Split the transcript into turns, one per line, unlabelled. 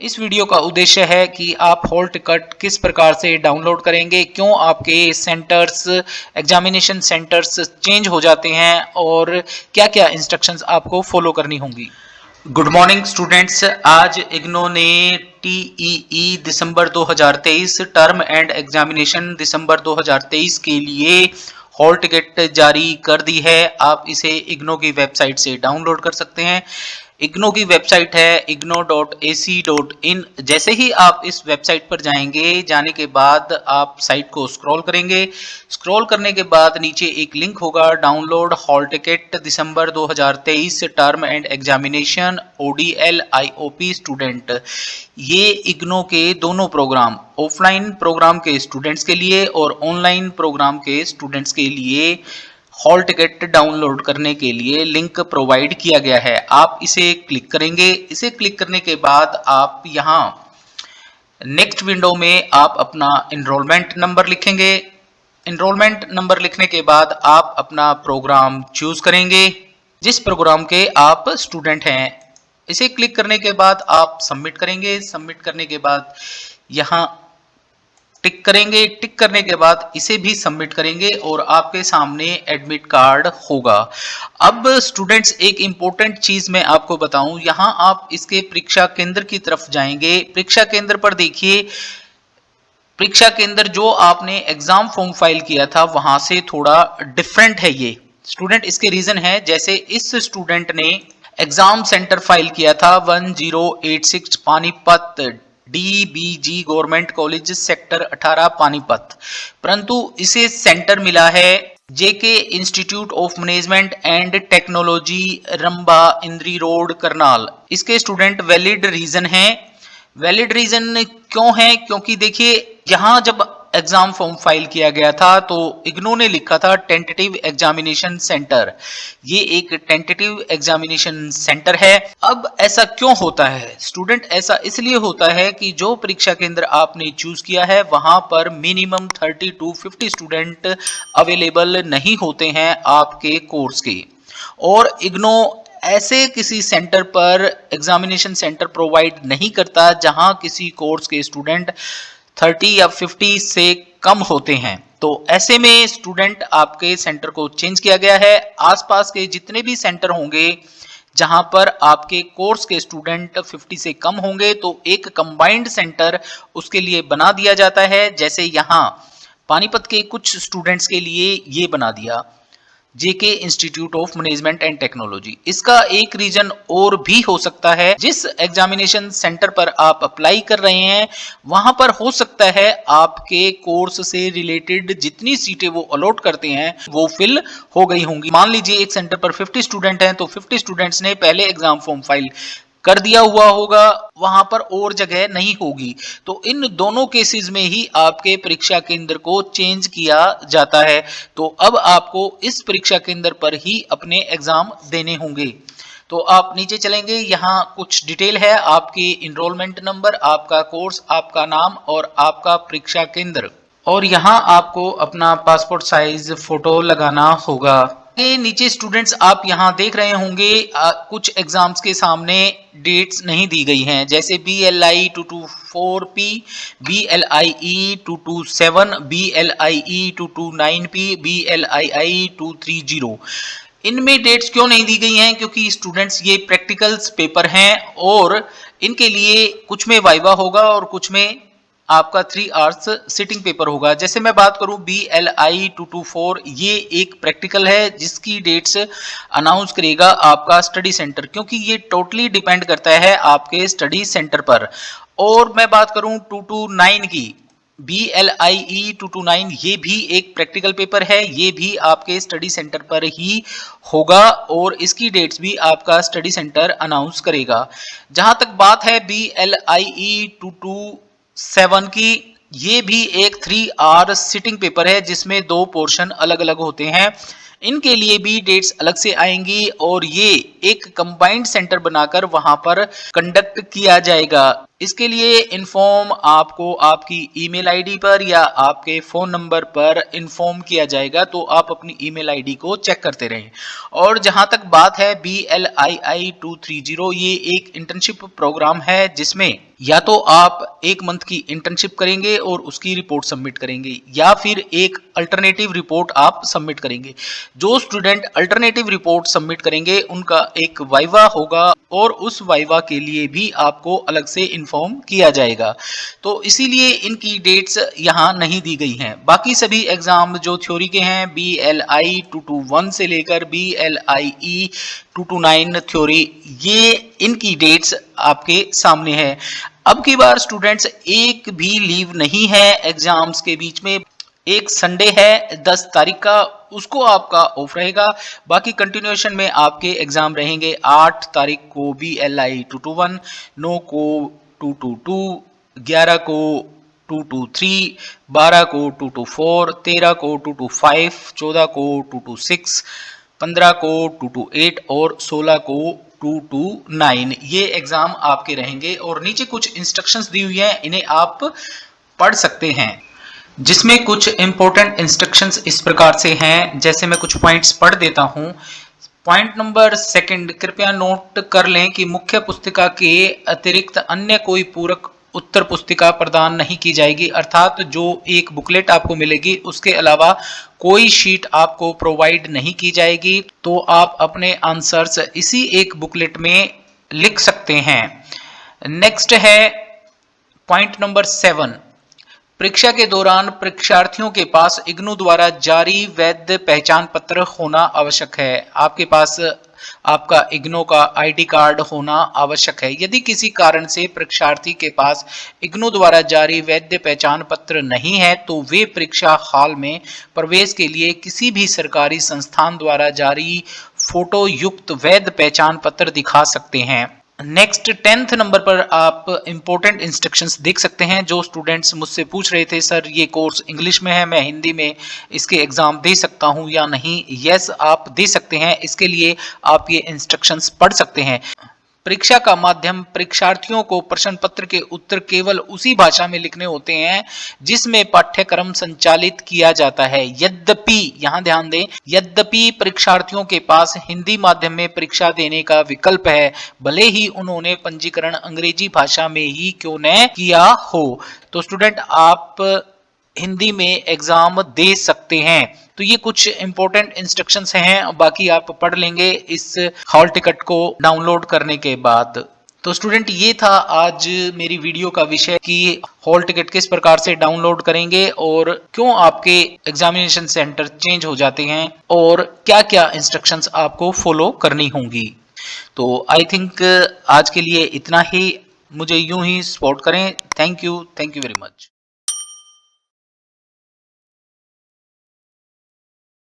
इस वीडियो का उद्देश्य है कि आप हॉल टिकट किस प्रकार से डाउनलोड करेंगे, क्यों आपके सेंटर्स एग्जामिनेशन सेंटर्स चेंज हो जाते हैं और क्या क्या इंस्ट्रक्शंस आपको फॉलो करनी होंगी। गुड मॉर्निंग स्टूडेंट्स, आज इग्नो ने टीईई दिसंबर 2023 टर्म एंड एग्जामिनेशन दिसंबर 2023 के लिए हॉल टिकट जारी कर दी है। आप इसे इग्नो की वेबसाइट से डाउनलोड कर सकते हैं। इग्नो की वेबसाइट है igno.ac.in। जैसे ही आप इस वेबसाइट पर जाएंगे, जाने के बाद आप साइट को स्क्रॉल करेंगे। स्क्रॉल करने के बाद नीचे एक लिंक होगा, डाउनलोड हॉल टिकट दिसंबर 2023 term end examination ODL IOP student. ये इग्नो के दोनों प्रोग्राम, ऑफलाइन प्रोग्राम के स्टूडेंट्स के लिए और ऑनलाइन प्रोग्राम के स्टूडेंट्स के लिए हॉल टिकट डाउनलोड करने के लिए लिंक प्रोवाइड किया गया है। आप इसे क्लिक करेंगे। इसे क्लिक करने के बाद आप यहाँ नेक्स्ट विंडो में आप अपना एनरोलमेंट नंबर लिखेंगे। एनरोलमेंट नंबर लिखने के बाद आप अपना प्रोग्राम चूज करेंगे, जिस प्रोग्राम के आप स्टूडेंट हैं। इसे क्लिक करने के बाद आप सबमिट करेंगे। सबमिट करने के बाद यहाँ टिक करेंगे। टिक करने के बाद इसे भी सबमिट करेंगे और आपके सामने एडमिट कार्ड होगा। अब स्टूडेंट्स, एक इंपॉर्टेंट चीज मैं आपको बताऊं, यहां आप इसके परीक्षा केंद्र की तरफ जाएंगे। परीक्षा केंद्र पर देखिए, परीक्षा केंद्र जो आपने एग्जाम फॉर्म फाइल किया था वहां से थोड़ा डिफरेंट है ये स्टूडेंट। इसके रीजन है, जैसे इस स्टूडेंट ने एग्जाम सेंटर फाइल किया था 1086 Panipat DBG government college sector 18 Panipat, परंतु इसे सेंटर मिला है JK institute of management and technology Ramba Indri road Karnal. इसके स्टूडेंट वैलिड रीजन है। वैलिड रीजन क्यों है? क्योंकि देखिए, यहां जब एग्जाम फॉर्म फाइल किया गया था तो इग्नो ने लिखा था टेंटेटिव एग्जामिनेशन सेंटर। ये एक टेंटेटिव एग्जामिनेशन सेंटर है। अब ऐसा क्यों होता है स्टूडेंट? ऐसा इसलिए होता है कि जो परीक्षा केंद्र आपने चूज किया है वहां पर मिनिमम 30 to 50 स्टूडेंट अवेलेबल नहीं होते हैं आपके कोर्स के, और इग्नो ऐसे किसी सेंटर पर एग्जामिनेशन सेंटर प्रोवाइड नहीं करता जहां किसी कोर्स के स्टूडेंट 30 या 50 से कम होते हैं। तो ऐसे में स्टूडेंट आपके सेंटर को चेंज किया गया है। आसपास के जितने भी सेंटर होंगे जहां पर आपके कोर्स के स्टूडेंट 50 से कम होंगे तो एक कंबाइंड सेंटर उसके लिए बना दिया जाता है। जैसे यहाँ पानीपत के कुछ स्टूडेंट्स के लिए ये बना दिया JK institute of management and technology. इसका एक रीजन और भी हो सकता है, जिस एग्जामिनेशन सेंटर पर आप अप्लाई कर रहे हैं वहां पर हो सकता है आपके कोर्स से रिलेटेड जितनी सीटें वो अलॉट करते हैं वो फिल हो गई होंगी। मान लीजिए एक सेंटर पर 50 स्टूडेंट हैं तो 50 स्टूडेंट्स ने पहले एग्जाम फॉर्म फाइल कर दिया हुआ होगा, वहां पर और जगह नहीं होगी। तो इन दोनों केसेस में ही आपके परीक्षा केंद्र को चेंज किया जाता है। तो अब आपको इस परीक्षा केंद्र पर ही अपने एग्जाम देने होंगे। तो आप नीचे चलेंगे, यहाँ कुछ डिटेल है, आपकी इनरोलमेंट नंबर, आपका कोर्स, आपका नाम और आपका परीक्षा केंद्र, और यहाँ आपको अपना पासपोर्ट साइज फोटो लगाना होगा। ये नीचे स्टूडेंट्स आप यहाँ देख रहे होंगे कुछ एग्जाम्स के सामने डेट्स नहीं दी गई हैं, जैसे BLI 224P, BLIE 227, BLIE 229P, BLII 230। इनमें डेट्स क्यों नहीं दी गई हैं? क्योंकि स्टूडेंट्स ये प्रैक्टिकल्स पेपर हैं और इनके लिए कुछ में वाइवा होगा और कुछ में आपका 3 आवर्स सिटिंग पेपर होगा। जैसे मैं बात करूं BLI 224, ये एक प्रैक्टिकल है जिसकी डेट्स अनाउंस करेगा आपका स्टडी सेंटर, क्योंकि ये टोटली डिपेंड करता है आपके स्टडी सेंटर पर। और मैं बात करूं 229 की, BLIE 229, ये भी एक प्रैक्टिकल पेपर है, ये भी आपके स्टडी सेंटर पर ही होगा और इसकी डेट्स भी आपका स्टडी सेंटर अनाउंस करेगा। जहां तक बात है BLIE 227 की, ये भी एक 3 आवर सिटिंग पेपर है जिसमें 2 पोर्शन अलग अलग होते हैं। इनके लिए भी डेट्स अलग से आएंगी और ये एक कंबाइंड सेंटर बनाकर वहां पर कंडक्ट किया जाएगा। इसके लिए इन्फॉर्म आपको आपकी ईमेल आईडी पर या आपके फ़ोन नंबर पर इन्फॉर्म किया जाएगा, तो आप अपनी ईमेल आईडी को चेक करते रहें। और जहाँ तक बात है BLII 230, ये एक इंटर्नशिप प्रोग्राम है जिसमें या तो आप 1 मंथ की इंटर्नशिप करेंगे और उसकी रिपोर्ट सबमिट करेंगे या फिर एक अल्टरनेटिव रिपोर्ट आप सबमिट करेंगे। जो स्टूडेंट अल्टरनेटिव रिपोर्ट सबमिट करेंगे उनका एक वाइवा होगा और उस वाइवा के लिए भी आपको अलग से इन्फॉर्म किया जाएगा। तो इसीलिए इनकी डेट्स यहाँ नहीं दी गई हैं। बाकी सभी एग्जाम जो थ्योरी के हैं BLI 221 से लेकर BLIE 229 थ्योरी, ये इनकी डेट्स आपके सामने है। अब की बार स्टूडेंट्स एक भी लीव नहीं है एग्जाम्स के बीच में। एक संडे है 10 तारीख का, उसको आपका ऑफ रहेगा। बाकी कंटिन्यूएशन में आपके एग्जाम रहेंगे 8 तारीख को BLI 221, 9 को 222, 11 को 223, 12 को 224, 13 को 225, 14 को 226, 15 को 228 और 16 को 229 ये एग्जाम आपके रहेंगे। और नीचे कुछ इंस्ट्रक्शंस दी हुई हैं, इन्हें आप पढ़ सकते हैं, जिसमें कुछ इंपॉर्टेंट इंस्ट्रक्शंस इस प्रकार से हैं। जैसे मैं कुछ पॉइंट्स पढ़ देता हूं। पॉइंट नंबर 2, कृपया नोट कर लें कि मुख्य पुस्तिका के अतिरिक्त अन्य कोई पूरक उत्तर पुस्तिका प्रदान नहीं की जाएगी, अर्थात जो एक बुकलेट आपको मिलेगी उसके अलावा कोई शीट आपको प्रोवाइड नहीं की जाएगी। तो आप अपने आंसर्स इसी एक बुकलेट में लिख सकते हैं। नेक्स्ट है पॉइंट नंबर 7, परीक्षा के दौरान परीक्षार्थियों के पास इग्नू द्वारा जारी वैध पहचान पत्र होना आवश्यक है। आपके पास आपका इग्नू का आईडी कार्ड होना आवश्यक है। यदि किसी कारण से परीक्षार्थी के पास इग्नू द्वारा जारी वैध पहचान पत्र नहीं है तो वे परीक्षा हॉल में प्रवेश के लिए किसी भी सरकारी संस्थान द्वारा जारी फोटो युक्त वैध पहचान पत्र दिखा सकते हैं। नेक्स्ट 10th नंबर पर आप इंपॉर्टेंट इंस्ट्रक्शंस देख सकते हैं। जो स्टूडेंट्स मुझसे पूछ रहे थे सर ये कोर्स इंग्लिश में है, मैं हिंदी में इसके एग्जाम दे सकता हूं या नहीं, यस आप दे सकते हैं। इसके लिए आप ये इंस्ट्रक्शंस पढ़ सकते हैं। परीक्षा का माध्यम परीक्षार्थियों को प्रश्न पत्र के उत्तर केवल उसी भाषा में लिखने होते हैं जिसमें पाठ्यक्रम संचालित किया जाता है। यद्यपि यहां ध्यान दें, यद्यपि परीक्षार्थियों के पास हिंदी माध्यम में परीक्षा देने का विकल्प है, भले ही उन्होंने पंजीकरण अंग्रेजी भाषा में ही क्यों न किया हो। तो स्टूडेंट आप हिंदी में एग्जाम दे सकते हैं। तो ये कुछ इंपॉर्टेंट इंस्ट्रक्शंस हैं, बाकी आप पढ़ लेंगे इस हॉल टिकट को डाउनलोड करने के बाद। तो स्टूडेंट ये था आज मेरी वीडियो का विषय कि हॉल टिकट किस प्रकार से डाउनलोड करेंगे और क्यों आपके एग्जामिनेशन सेंटर चेंज हो जाते हैं और क्या क्या इंस्ट्रक्शंस आपको फॉलो करनी होंगी। तो आई थिंक आज के लिए इतना ही। मुझे यूं ही सपोर्ट करें। Thank you very much.